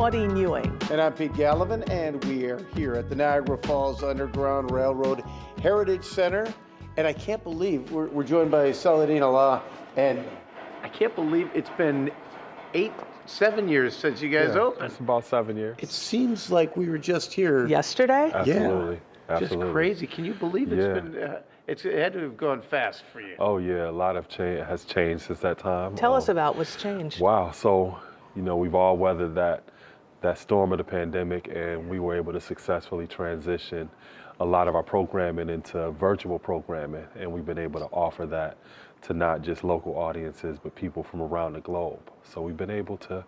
Claudine Ewing. And I'm Pete Gallivan, and we are here at the Niagara Falls Underground Railroad Heritage Center. And I can't believe we're joined by Claudine Allah, and I can't believe it's been 7 years since you guys opened. It's about 7 years. It seems like we were just here Yesterday? Absolutely. Yeah, Absolutely. just crazy. Can you believe it's been? It had to have gone fast for you. Oh yeah, a lot of change has changed since that time. Tell us about what's changed. Wow. So, we've all weathered that storm of the pandemic, and we were able to successfully transition a lot of our programming into virtual programming, and we've been able to offer that to not just local audiences, but people from around the globe. So we've been able to,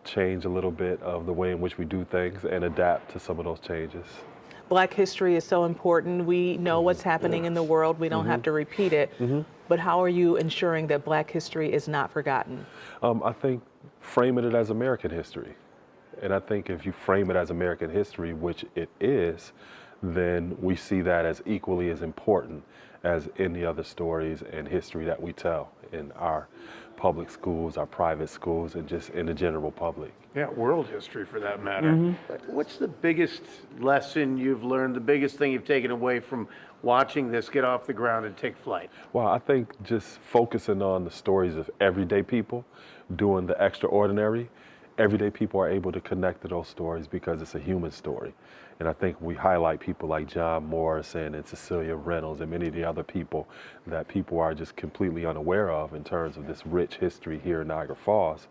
change a little bit of the way in which we do things and adapt to some of those changes. Black history is so important. We know what's happening in the world. We don't have to repeat it. But how are you ensuring that Black history is not forgotten? I think framing it as American history. And I think if you frame it as American history, which it is, then we see that as equally as important as any other stories and history that we tell in our public schools, our private schools, and just in the general public. Yeah, world history for that matter. What's the biggest lesson you've learned, the biggest thing you've taken away from watching this get off the ground and take flight? Well, I think just focusing on the stories of everyday people doing the extraordinary. Everyday people are able to connect to those stories because it's a human story. And I think we highlight people like John Morrison and Cecilia Reynolds and many of the other people that people are just completely unaware of in terms of this rich history here in Niagara Falls.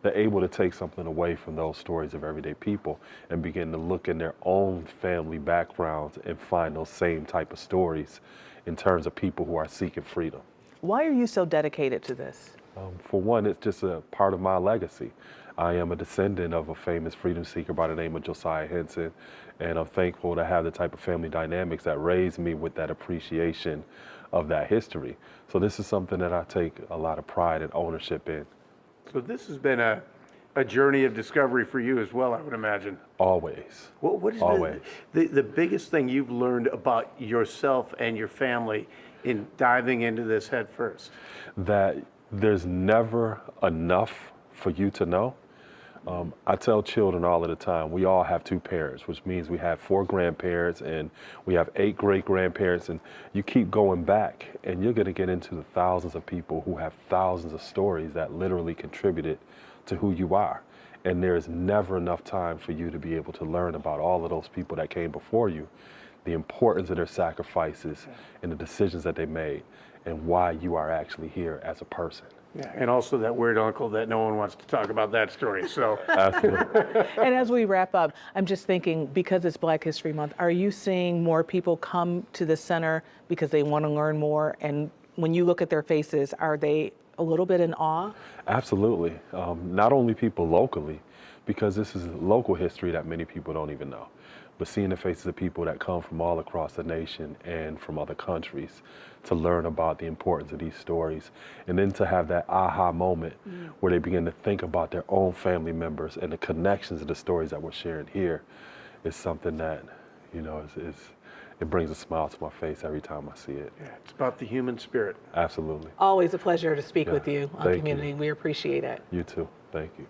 They're able to take something away from those stories of everyday people and begin to look in their own family backgrounds and find those same type of stories in terms of people who are seeking freedom. Why are you so dedicated to this? For one, it's just a part of my legacy. I am a descendant of a famous freedom seeker by the name of Josiah Henson, and I'm thankful to have the type of family dynamics that raised me with that appreciation of that history. So this is something that I take a lot of pride and ownership in. So this has been a journey of discovery for you as well, I would imagine. Always. What is Always. the biggest thing you've learned about yourself and your family in diving into this head first? That there's never enough for you to know. I tell children all of the time, we all have two parents, which means we have 4 grandparents and we have 8 great-grandparents, and you keep going back and you're going to get into the thousands of people who have thousands of stories that literally contributed to who you are. And there's never enough time for you to be able to learn about all of those people that came before you, the importance of their sacrifices and the decisions that they made, and why you are actually here as a person. Yeah, and also that weird uncle that no one wants to talk about that story, so. Absolutely. And as we wrap up, I'm just thinking, because it's Black History Month, are you seeing more people come to the center because they want to learn more? And when you look at their faces, are they a little bit in awe? Absolutely. Not only people locally, because this is local history that many people don't even know, but seeing the faces of people that come from all across the nation and from other countries to learn about the importance of these stories, and then to have that aha moment where they begin to think about their own family members and the connections of the stories that we're sharing here is something that, it brings a smile to my face every time I see it. Yeah, it's about the human spirit. Absolutely. Always a pleasure to speak with you on Thank Community. you. We appreciate it. You too. Thank you.